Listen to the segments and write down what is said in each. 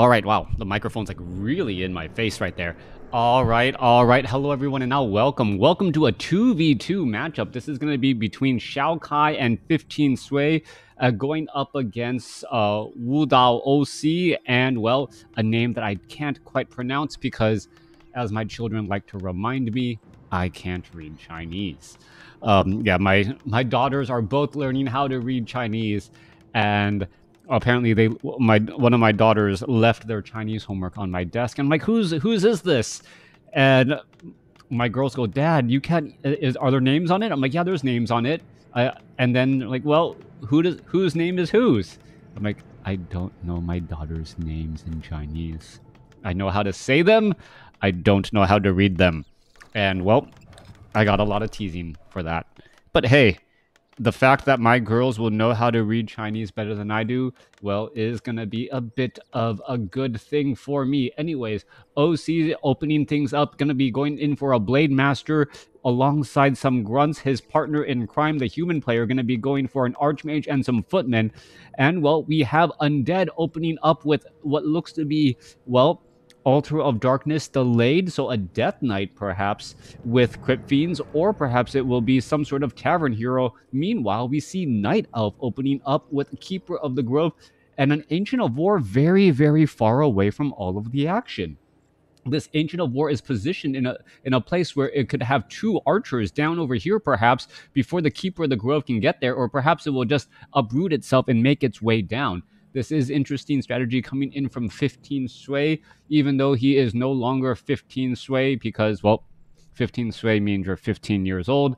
All right, wow, the microphone's like really in my face right there. All right, hello everyone, and now welcome to a 2v2 matchup. This is going to be between XiaoKai and 15 Sui, going up against Wudao-OC, and well, a name that I can't quite pronounce because, as my children like to remind me, I can't read Chinese. Yeah, my daughters are both learning how to read Chinese, and apparently one of my daughters left their Chinese homework on my desk. I'm like, whose is this? And my girls go, Dad, you can't. Are there names on it? I'm like, yeah, there's names on it. And then like, well, whose name is whose? I'm like, I don't know my daughter's names in Chinese. I know how to say them. I don't know how to read them. And well, I got a lot of teasing for that. But hey, the fact that my girls will know how to read Chinese better than I do, well, is going to be a bit of a good thing for me. Anyways, OC opening things up, going to be going in for a Blade Master alongside some grunts. His partner in crime, the human player, going to be going for an Archmage and some footmen. And, well, we have Undead opening up with what looks to be, well, Altar of Darkness delayed, so a Death Knight perhaps with Crypt Fiends, or perhaps it will be some sort of Tavern Hero. Meanwhile, we see Night Elf opening up with Keeper of the Grove and an Ancient of War very, very far away from all of the action. This Ancient of War is positioned in a place where it could have two archers down over here, perhaps, before the Keeper of the Grove can get there, or perhaps it will just uproot itself and make its way down. This is interesting strategy coming in from 15 Sui, even though he is no longer 15 Sui because, well, 15 Sui means you're 15 years old.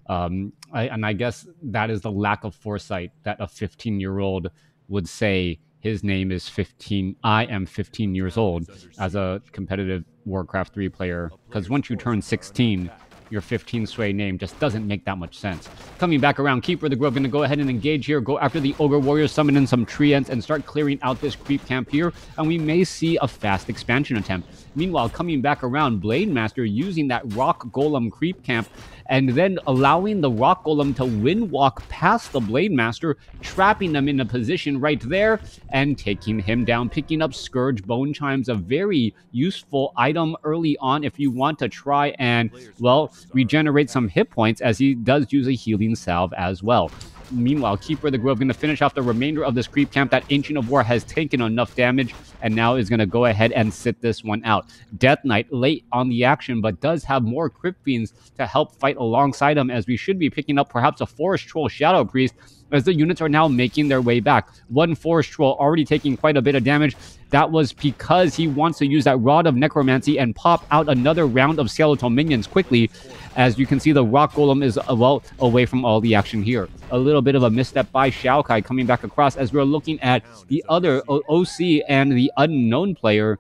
I guess that is the lack of foresight that a 15-year-old would say his name is 15. I am 15 years old as a competitive WarCraft 3 player, because once you turn 16, your 15 Sui name just doesn't make that much sense. Coming back around, Keeper of the Grove going to go ahead and engage here, go after the Ogre Warrior, summon in some Treants, and start clearing out this creep camp here, and we may see a fast expansion attempt. Meanwhile, coming back around, Blade Master using that Rock Golem creep camp, and then allowing the Rock Golem to wind walk past the Blade Master, trapping them in a position right there, and taking him down, picking up Scourge Bone Chimes, a very useful item early on if you want to try and, well, regenerate some hit points, as he does use a healing salve as well. Meanwhile, Keeper of the Grove going to finish off the remainder of this creep camp. That Ancient of War has taken enough damage and now is going to go ahead and sit this one out. Death Knight late on the action, but does have more Crypt Fiends to help fight alongside him, as we should be picking up perhaps a Forest Troll Shadow Priest, as the units are now making their way back. One Forest Troll already taking quite a bit of damage. That was because he wants to use that Rod of Necromancy and pop out another round of skeletal minions quickly. As you can see, the Rock Golem is, well, away from all the action here. A little bit of a misstep by XiaoKai coming back across, as we're looking at the other OC and the unknown player.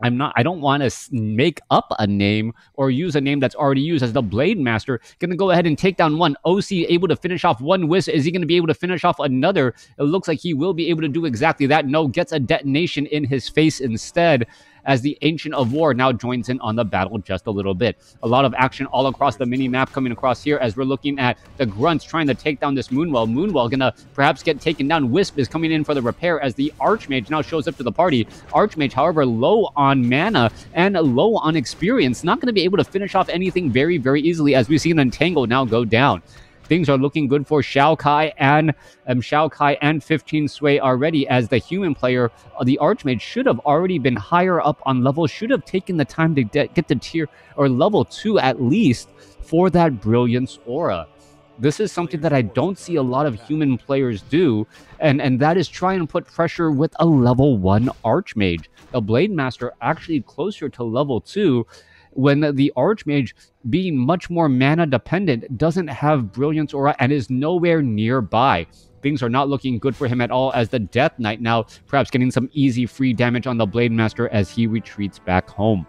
I don't want to make up a name or use a name that's already used, as the Blade Master going to go ahead and take down one. OC able to finish off one Wisp. Is he going to be able to finish off another? It looks like he will be able to do exactly that. No, gets a detonation in his face instead, as the Ancient of War now joins in on the battle just a little bit. A lot of action all across the mini-map coming across here, as we're looking at the Grunts trying to take down this Moonwell. Moonwell gonna perhaps get taken down. Wisp is coming in for the repair, as the Archmage now shows up to the party. Archmage, however, low on mana and low on experience. Not going to be able to finish off anything very, very easily, as we see an Entangle now go down. Things are looking good for XiaoKai and 15 Sui already, as the human player, the Archmage, should have already been higher up on level, should have taken the time to get to tier or level 2 at least for that Brilliance Aura. This is something that I don't see a lot of human players do, and that is try and put pressure with a level 1 Archmage. The Blade Master actually closer to level 2, when the Archmage, being much more mana dependent, doesn't have Brilliance Aura and is nowhere nearby. Things are not looking good for him at all, as the Death Knight now perhaps getting some easy free damage on the Blade Master as he retreats back home.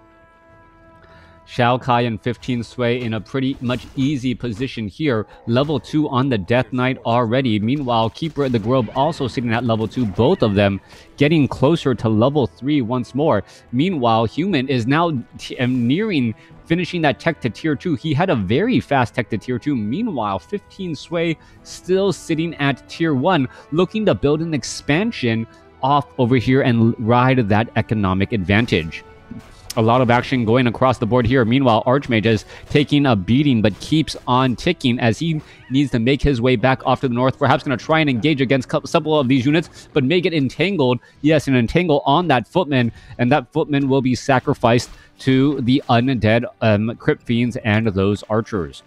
XiaoKai and 15 Sui in a pretty much easy position here. Level 2 on the Death Knight already. Meanwhile, Keeper of the Grove also sitting at level 2. Both of them getting closer to level 3 once more. Meanwhile, Human is now nearing finishing that tech to tier 2. He had a very fast tech to tier 2. Meanwhile, 15 Sui still sitting at tier 1, looking to build an expansion off over here and ride that economic advantage. A lot of action going across the board here. Meanwhile, Archmage is taking a beating, but keeps on ticking as he needs to make his way back off to the north. Perhaps going to try and engage against several of these units, but may get entangled. Yes, an entangle on that footman, and that footman will be sacrificed to the undead Crypt Fiends and those archers.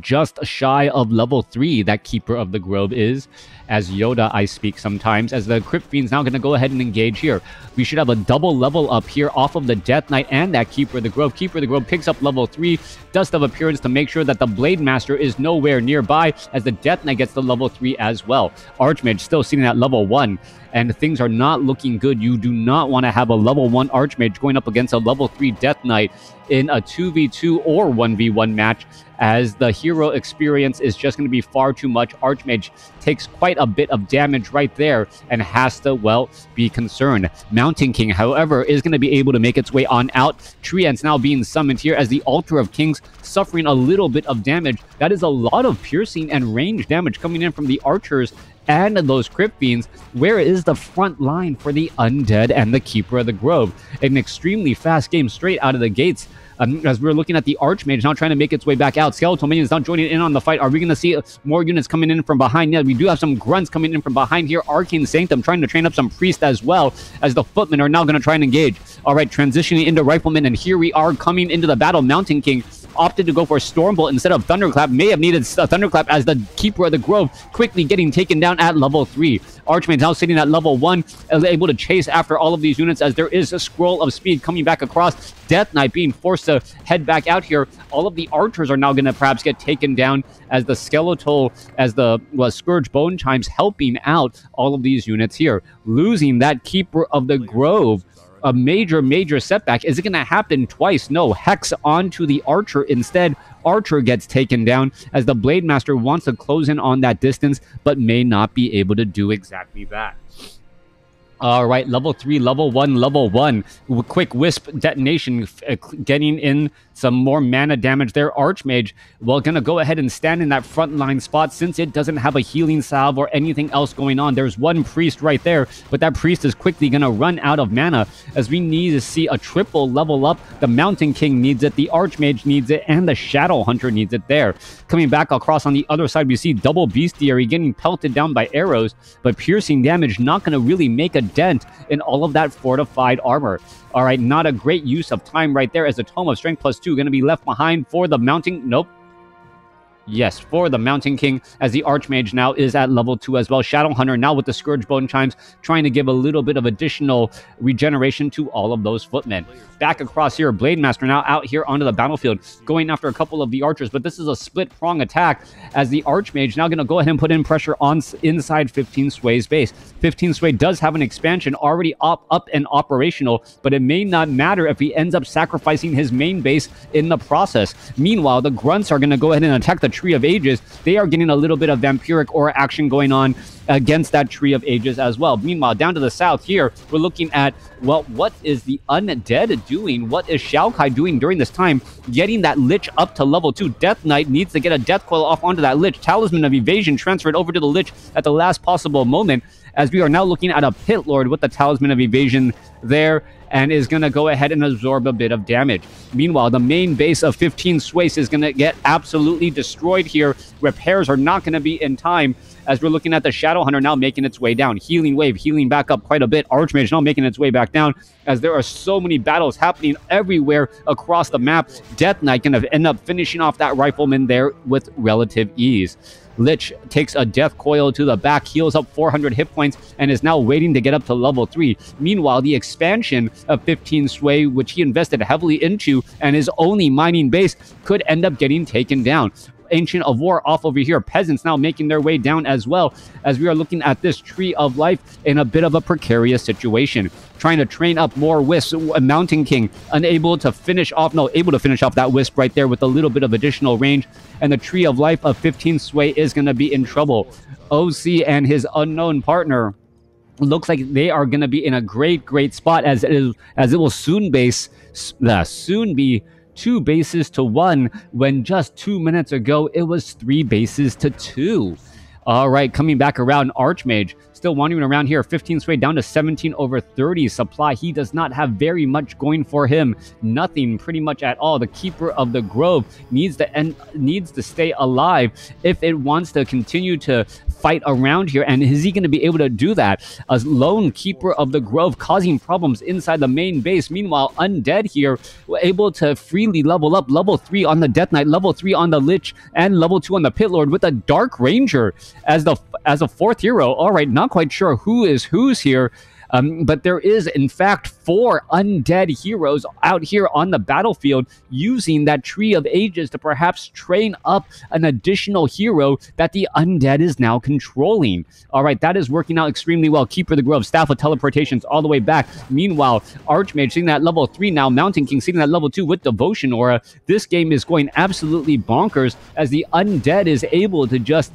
Just shy of level 3, that Keeper of the Grove is. As Yoda, I speak sometimes. As the Crypt Fiend's now going to go ahead and engage here. We should have a double level up here off of the Death Knight and that Keeper of the Grove. Keeper of the Grove picks up level 3. Dust of Appearance to make sure that the Blade Master is nowhere nearby, as the Death Knight gets the level 3 as well. Archmage still sitting at level 1. And things are not looking good. You do not want to have a level 1 Archmage going up against a level 3 Death Knight in a 2v2 or 1v1 match, as the hero experience is just going to be far too much. Archmage takes quite a bit of damage right there and has to, well, be concerned. Mountain King, however, is going to be able to make its way on out. Treants now being summoned here as the Altar of Kings suffering a little bit of damage. That is a lot of piercing and range damage coming in from the archers and those Crypt Fiends. Where is the front line for the undead and the Keeper of the Grove? An extremely fast game straight out of the gates. As we're looking at the Archmage now trying to make its way back out. Skeletal Minions now joining in on the fight. Are we going to see more units coming in from behind? Yeah, we do have some grunts coming in from behind here. Arcane Sanctum trying to train up some priests as well, as the footmen are now going to try and engage. All right, transitioning into Riflemen, and here we are coming into the battle. Mountain King opted to go for Stormbolt instead of Thunderclap. May have needed Thunderclap, as the Keeper of the Grove quickly getting taken down at level 3. Archmage now sitting at level 1, able to chase after all of these units, as there is a scroll of speed coming back across. Death Knight being forced to head back out here. All of the archers are now going to perhaps get taken down, as the skeletal, as the Scourge Bone Chimes helping out all of these units here. Losing that Keeper of the Grove, a major setback. Is it going to happen twice? No. Hex onto the Archer instead. Archer gets taken down, as the Blade Master wants to close in on that distance, but may not be able to do exactly that. All right, level 3, level 1, level 1. Quick Wisp detonation, getting in some more mana damage there. Archmage, well, going to go ahead and stand in that front line spot, since it doesn't have a healing salve or anything else going on. There's one priest right there, but that priest is quickly going to run out of mana, as we need to see a triple level up. The Mountain King needs it, the Archmage needs it, and the Shadow Hunter needs it there. Coming back across on the other side, we see double Bestiary getting pelted down by arrows, but piercing damage not going to really make a dent in all of that fortified armor. All right, not a great use of time right there, as the Tome of Strength +2 going to be left behind for the Mountain... Nope. Yes, for the Mountain King, as the Archmage now is at level 2 as well. Shadow Hunter now with the Scourge Bone Chimes, trying to give a little bit of additional regeneration to all of those footmen. Back across here, Blade Master now out here onto the battlefield, going after a couple of the archers, but this is a split-prong attack, as the Archmage now going to go ahead and put in pressure on inside 15 Sway's base. 15 Sway does have an expansion already up and operational, but it may not matter if he ends up sacrificing his main base in the process. Meanwhile, the Grunts are going to go ahead and attack the Tree of Ages. They are getting a little bit of vampiric aura action going on against that Tree of Ages as well. Meanwhile, down to the south here, we're looking at, well, what is the undead doing? What is XiaoKai doing during this time? Getting that Lich up to level 2. Death Knight needs to get a Death Coil off onto that Lich. Talisman of Evasion transferred over to the Lich at the last possible moment, as we are now looking at a Pit Lord with the Talisman of Evasion there, and is going to go ahead and absorb a bit of damage. Meanwhile, the main base of 15 Swace is going to get absolutely destroyed here. Repairs are not going to be in time, as we're looking at the Shadow Hunter now making its way down. Healing Wave, healing back up quite a bit. Archmage now making its way back down, as there are so many battles happening everywhere across the map. Death Knight going to end up finishing off that Rifleman there with relative ease. Lich takes a Death Coil to the back, heals up 400 hit points, and is now waiting to get up to level 3. Meanwhile, the expansion of 15 Sway, which he invested heavily into, and his only mining base, could end up getting taken down. Ancient of War off over here. Peasants now making their way down as well, as we are looking at this Tree of Life in a bit of a precarious situation. Trying to train up more Wisps. Mountain King able to finish off that Wisp right there with a little bit of additional range, and the Tree of Life of 15 Sway is going to be in trouble. OC and his unknown partner looks like they are going to be in a great spot, as it will soon be 2 bases to 1, when just 2 minutes ago it was 3 bases to 2. All right, coming back around, Archmage still wandering around here. 15 sway down to 17 over 30 supply. He does not have very much going for him. Nothing pretty much at all. The Keeper of the Grove needs to stay alive if it wants to continue to fight around here. And is he going to be able to do that? A lone Keeper of the Grove causing problems inside the main base. Meanwhile, Undead here were able to freely level up. Level 3 on the Death Knight, level 3 on the Lich, and level 2 on the Pit Lord with a Dark Ranger as a fourth hero. All right, not quite sure who is who's here. But there is, in fact, 4 undead heroes out here on the battlefield using that Tree of Ages to perhaps train up an additional hero that the undead is now controlling. All right, that is working out extremely well. Keeper of the Grove, Staff of Teleportations all the way back. Meanwhile, Archmage sitting at level 3 now. Mountain King sitting at level 2 with Devotion Aura. This game is going absolutely bonkers as the undead is able to just,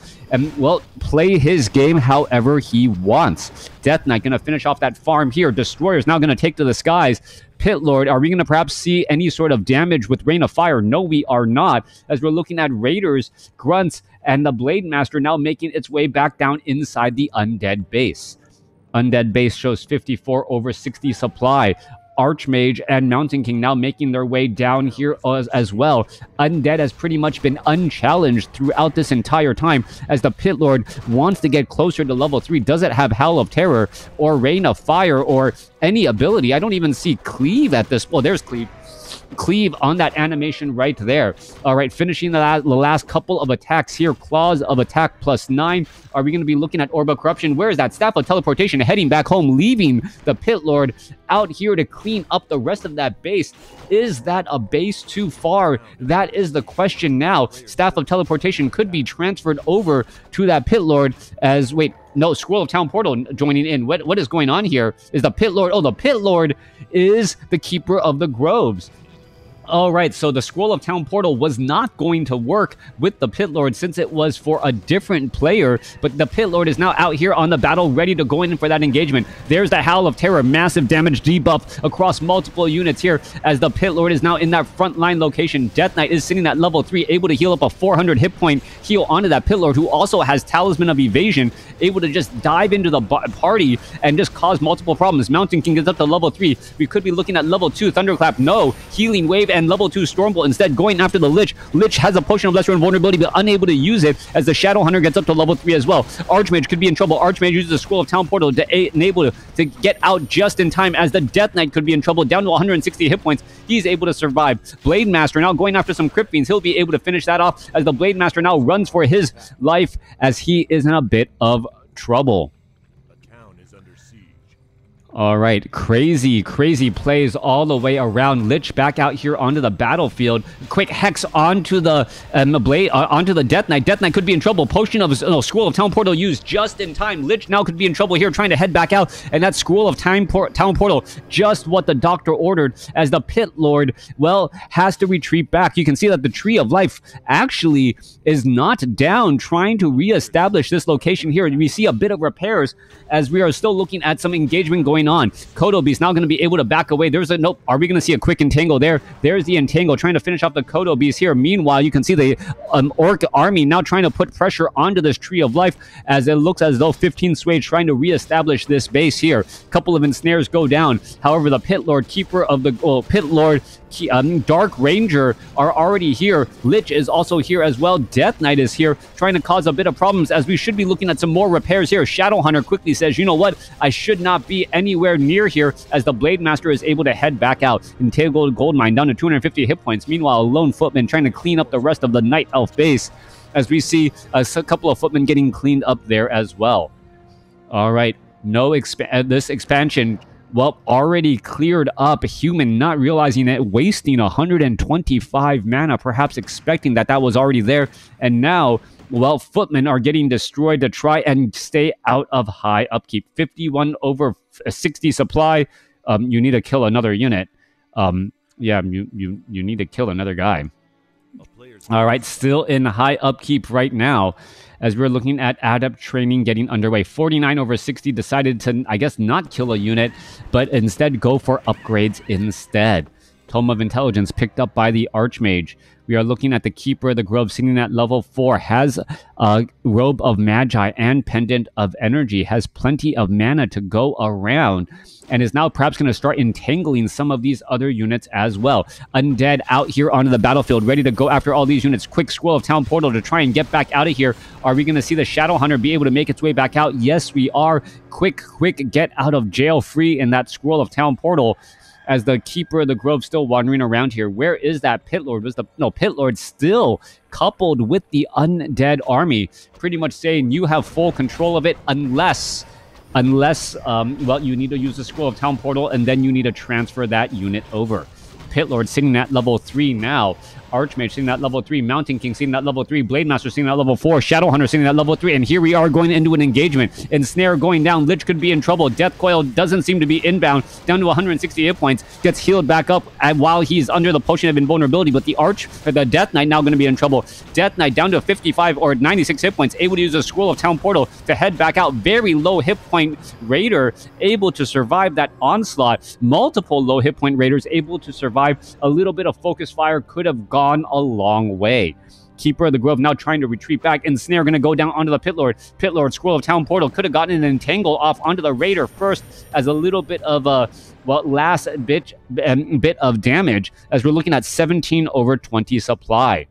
well, play his game however he wants. Death Knight going to finish off that farm here. Destroyer is now going to take to the skies. Pit Lord, are we going to perhaps see any sort of damage with Rain of Fire? No, we are not, as we're looking at Raiders, Grunts, and the Blade Master now making its way back down inside the Undead base. Undead base shows 54 over 60 supply. Archmage and Mountain King now making their way down here as well. Undead has pretty much been unchallenged throughout this entire time as the Pit Lord wants to get closer to level 3. Does it have Howl of Terror or Rain of Fire or any ability? I don't even see Cleave at this. Well, there's Cleave. Cleave on that animation right there. All right, finishing the last couple of attacks here. Claws of Attack +9. Are we going to be looking at Orb of Corruption? Where is that? Staff of Teleportation heading back home, leaving the Pit Lord out here to clean up the rest of that base. Is that a base too far? That is the question now. Staff of Teleportation could be transferred over to that Pit Lord as, wait, no, Scroll of Town Portal joining in. What is going on here? Is the Pit Lord, oh, the Pit Lord is the Keeper of the Groves. All right, so the Scroll of Town Portal was not going to work with the Pit Lord since it was for a different player, but the Pit Lord is now out here on the battle, ready to go in for that engagement. There's the Howl of Terror, massive damage debuff across multiple units here as the Pit Lord is now in that front line location. Death Knight is sitting at level 3, able to heal up a 400 hit point heal onto that Pit Lord, who also has Talisman of Evasion, able to just dive into the party and just cause multiple problems. Mountain King gets up to level 3. We could be looking at level 2 Thunderclap. No, Healing Wave and level 2 Stormbolt instead going after the Lich. Lich has a Potion of Lesser Invulnerability but unable to use it as the Shadow Hunter gets up to level 3 as well. Archmage could be in trouble. Archmage uses the Scroll of Town Portal to enable to get out just in time as the Death Knight could be in trouble, down to 160 hit points. He's able to survive. Blade Master now going after some Crypt Fiends. He'll be able to finish that off as the Blade Master now runs for his life as he is in a bit of trouble. All right, crazy plays all the way around. Lich back out here onto the battlefield. Quick Hex onto the blade, onto the Death Knight. Death Knight could be in trouble. Potion of Scroll of Town Portal used just in time. Lich now could be in trouble here, trying to head back out. And that Scroll of Town Portal, just what the Doctor ordered, as the Pit Lord, well, has to retreat back. You can see that the Tree of Life actually is not down, trying to reestablish this location here. We see a bit of repairs as we are still looking at some engagement going on. Kodo Beast now going to be able to back away. There's a nope. Are we going to see a quick entangle there? There's the entangle trying to finish off the Kodo Beast here. Meanwhile, you can see the Orc army now trying to put pressure onto this Tree of Life as it looks as though 15 Sway trying to reestablish this base here. Couple of ensnares go down. However, the Pit Lord, Keeper of the Pit Lord, Dark Ranger are already here. Lich is also here as well. Death Knight is here, trying to cause a bit of problems as we should be looking at some more repairs here. Shadow Hunter quickly says, you know what? I should not be anywhere near here, as the Blade Master is able to head back out. Entangled Gold Mine down to 250 hit points. Meanwhile, a lone footman trying to clean up the rest of the Night Elf base, as we see a couple of footmen getting cleaned up there as well. All right, this expansion, well, already cleared up. Human not realizing it, wasting 125 mana, perhaps expecting that was already there. And now, well, footmen are getting destroyed to try and stay out of high upkeep. 51 over 60 supply. You need to kill another unit. Yeah, you need to kill another guy. All right, still in high upkeep right now, as we're looking at Adept training getting underway. 49 over 60 decided to, I guess, not kill a unit, but instead go for upgrades instead. Tome of Intelligence picked up by the Archmage. We are looking at the Keeper of the Grove sitting at level 4, has a Robe of Magi and Pendant of Energy, has plenty of mana to go around, and is now perhaps going to start entangling some of these other units as well. Undead out here onto the battlefield, ready to go after all these units. Quick Scroll of Town Portal to try and get back out of here. Are we going to see the Shadow Hunter be able to make its way back out? Yes, we are. Quick get out of jail free in that Scroll of Town Portal, as the Keeper of the Grove still wandering around here. Where is that Pit Lord? Pit Lord still coupled with the undead army, pretty much saying you have full control of it unless well, you need to use the Scroll of Town Portal, and then you need to transfer that unit over. Pit Lord sitting at level 3 now. Archmage sitting at level 3. Mountain King sitting at level 3. Blade Master sitting at level 4. Shadow Hunter sitting at level 3. And here we are going into an engagement. Ensnare going down. Lich could be in trouble. Death Coil doesn't seem to be inbound. Down to 160 hit points. Gets healed back up while he's under the Potion of Invulnerability. But the Death Knight now going to be in trouble. Death Knight down to 55 or 96 hit points. Able to use a Scroll of Town Portal to head back out. Very low hit point Raider able to survive that onslaught. Multiple low hit point Raiders able to survive. A little bit of Focus Fire could have gone a long way. Keeper of the Grove now trying to retreat back. Ensnare going to go down onto the Pit Lord. Pit Lord, Scroll of Town Portal, could have gotten an entangle off onto the Raider first as a little bit of a, well, last bit of damage, as we're looking at 17 over 20 supply.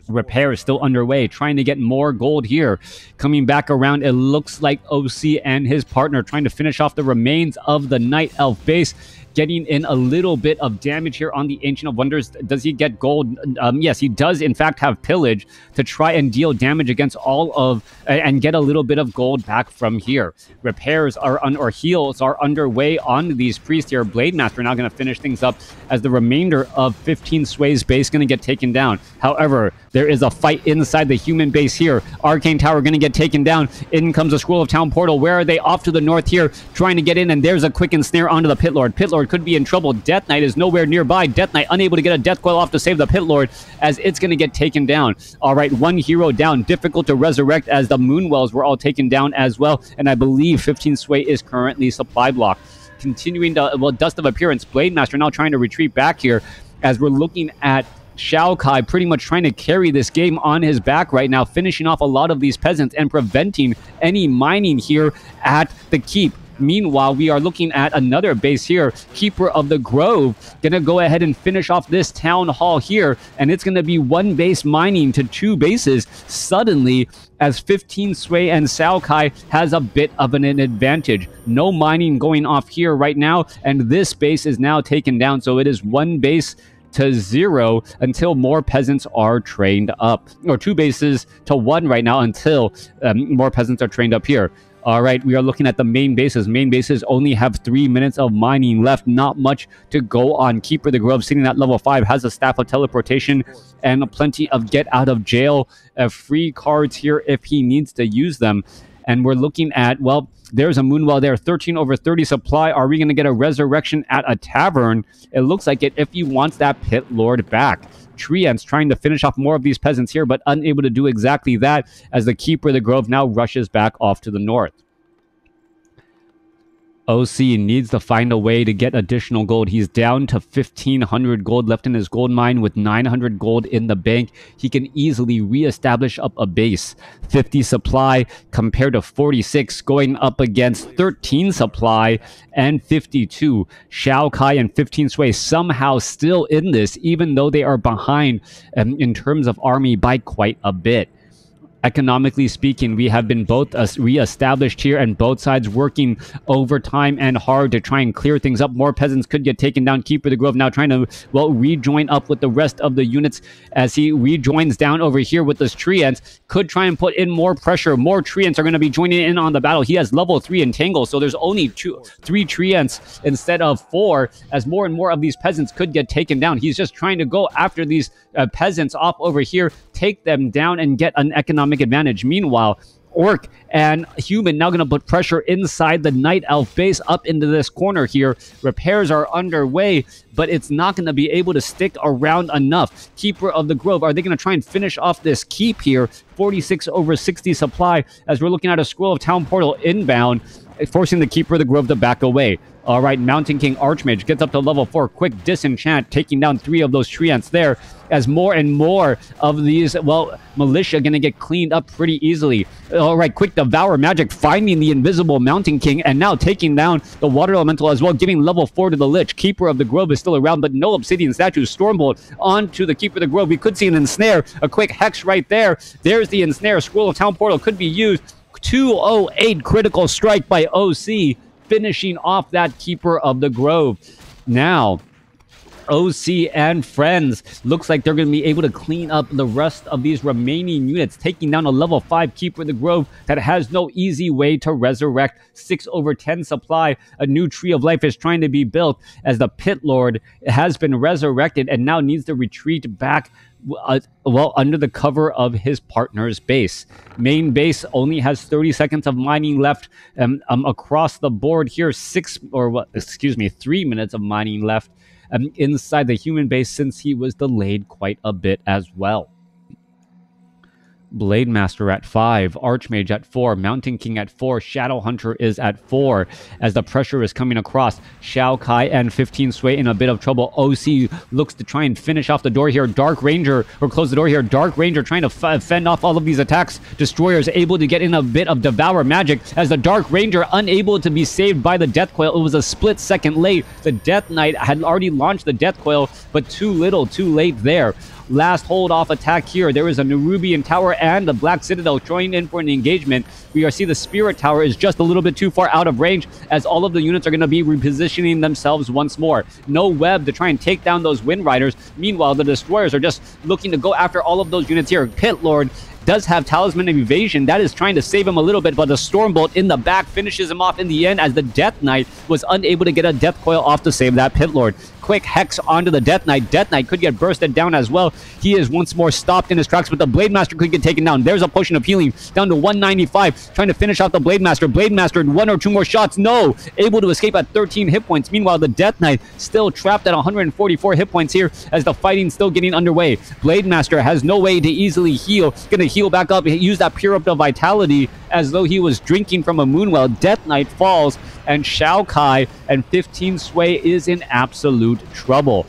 Repair is still underway, trying to get more gold here. Coming back around, it looks like OC and his partner trying to finish off the remains of the Night Elf base. Getting in a little bit of damage here on the Ancient of Wonders. Does he get gold? Yes, he does in fact have pillage to try and deal damage against all of, and get a little bit of gold back from here. Repairs are or heals are underway on these priests here. Blade Master now going to finish things up as the remainder of 15 Sway's base going to get taken down. However, there is a fight inside the human base here. Arcane Tower going to get taken down. In comes a Scroll of Town Portal. Where are they? Off to the north here, trying to get in, and there's a quick ensnare onto the Pit Lord. Pit Lord could be in trouble. Death Knight is nowhere nearby. Death Knight unable to get a Death Coil off to save the Pit Lord, as it's going to get taken down. All right, one hero down. Difficult to resurrect, as the Moonwells were all taken down as well, and I believe 15 Sway is currently supply block. Continuing to, well, Dust of Appearance. Blade Master now trying to retreat back here, as we're looking at XiaoKai pretty much trying to carry this game on his back right now, finishing off a lot of these peasants and preventing any mining here at the keep. Meanwhile, we are looking at another base here. Keeper of the Grove gonna go ahead and finish off this town hall here, and it's gonna be one base mining to two bases suddenly, as 15 Sway and XiaoKai has a bit of an advantage. No mining going off here right now, and this base is now taken down, so it is one base to 0 until more peasants are trained up, or two bases to 1 right now until more peasants are trained up here. All right, we are looking at the main bases. Main bases only have 3 minutes of mining left. Not much to go on. Keeper of the Grove sitting at level 5 has a Staff of Teleportation and plenty of get out of jail free cards here if he needs to use them. And we're looking at, well, there's a Moonwell there. 13 over 30 supply. Are we going to get a resurrection at a tavern? It looks like it if he wants that Pit Lord back. Treants trying to finish off more of these peasants here, but unable to do exactly that, as the Keeper of the Grove now rushes back off to the north. OC needs to find a way to get additional gold. He's down to 1,500 gold left in his gold mine with 900 gold in the bank. He can easily reestablish up a base. 50 supply compared to 46, going up against 13 supply and 52. XiaoKai and 15 Sway somehow still in this, even though they are behind in terms of army by quite a bit. Economically speaking, we have been both re-established here, and both sides working overtime and hard to try and clear things up. More peasants could get taken down. Keeper of the Grove now trying to, well, rejoin up with the rest of the units as he rejoins down over here with this Treants. Could try and put in more pressure. More Treants are going to be joining in on the battle. He has level 3 Entangle, so there's only 3 Treants instead of 4, as more and more of these peasants could get taken down. He's just trying to go after these peasants off over here, take them down, and get an economic advantage. Meanwhile, Orc and Human now going to put pressure inside the Night Elf base up into this corner here. Repairs are underway, but it's not going to be able to stick around enough. Keeper of the Grove, are they going to try and finish off this keep here? 46 over 60 supply, as we're looking at a Scroll of Town Portal inbound. forcing the Keeper of the Grove to back away. All right, Mountain King Archmage gets up to level 4. Quick Disenchant, taking down 3 of those treants there, as more and more of these, well, militia going to get cleaned up pretty easily. All right, quick Devour Magic, finding the invisible Mountain King, and now taking down the Water Elemental as well, giving level 4 to the Lich. Keeper of the Grove is still around, but no Obsidian Statue. Stormbolt onto the Keeper of the Grove. We could see an Ensnare, a quick Hex right there. There's the Ensnare. Scroll of Town Portal could be used. 208 critical strike by OC, finishing off that Keeper of the Grove. Now, OC and friends, looks like they're going to be able to clean up the rest of these remaining units, taking down a level 5 Keeper of the Grove that has no easy way to resurrect. 6/10 supply. A new Tree of Life is trying to be built as the Pit Lord has been resurrected and now needs to retreat back, well, under the cover of his partner's base. Main base only has 30 seconds of mining left across the board here. 3 minutes of mining left inside the human base, since he was delayed quite a bit as well. Blade Master at 5, Archmage at 4, Mountain King at 4, Shadow Hunter is at 4. As the pressure is coming across, XiaoKai and 15 Sway in a bit of trouble. OC looks to try and finish off the door here. Dark Ranger, or close the door here. Dark Ranger trying to fend off all of these attacks. Destroyers able to get in a bit of Devour Magic, as the Dark Ranger unable to be saved by the Death Coil. It was a split second late. The Death Knight had already launched the Death Coil, but too little, too late there. Last hold off attack here. There is a Nerubian Tower and the Black Citadel joining in for an engagement. We see the Spirit Tower is just a little bit too far out of range, as all of the units are going to be repositioning themselves once more. No web to try and take down those Wind Riders. Meanwhile, the Destroyers are just looking to go after all of those units here. Pit Lord does have Talisman of Evasion. That is trying to save him a little bit, but the Stormbolt in the back finishes him off in the end, as the Death Knight was unable to get a Death Coil off to save that Pit Lord. Quick Hex onto the Death Knight. Death Knight could get bursted down as well. He is once more stopped in his tracks, but the Blade Master could get taken down. There's a Potion of Healing down to 195, trying to finish off the Blade Master. Blade Master, 1 or 2 more shots. No! Able to escape at 13 hit points. Meanwhile, the Death Knight still trapped at 144 hit points here, as the fighting still getting underway. Blade Master has no way to easily heal. Gonna heal back up, use that Pure Up to Vitality as though he was drinking from a moonwell. Death Knight falls, and XiaoKai and 15 Sway is in absolute trouble.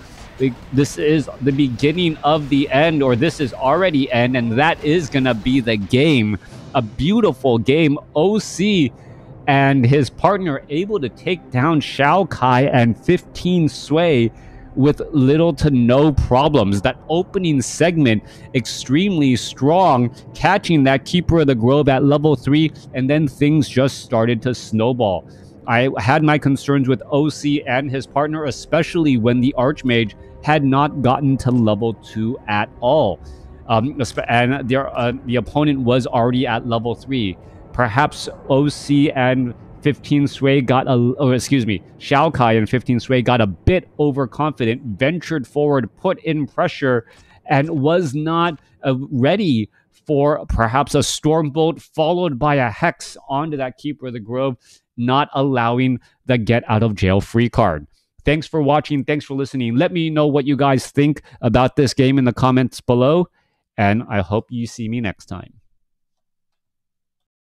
This is the beginning of the end, or this is already end, and that is going to be the game. A beautiful game. OC and his partner able to take down XiaoKai and 15 Sway with little to no problems. That opening segment, extremely strong, catching that Keeper of the Grove at level 3, and then things just started to snowball. I had my concerns with OC and his partner, especially when the Archmage had not gotten to level 2 at all. And the opponent was already at level 3. Perhaps OC and 15 Sway got XiaoKai and 15 Sway got a bit overconfident, ventured forward, put in pressure, and was not ready for perhaps a Stormbolt followed by a Hex onto that Keeper of the Grove, not allowing the get out of jail free card. Thanks for watching. Thanks for listening. Let me know what you guys think about this game in the comments below, and I hope you see me next time.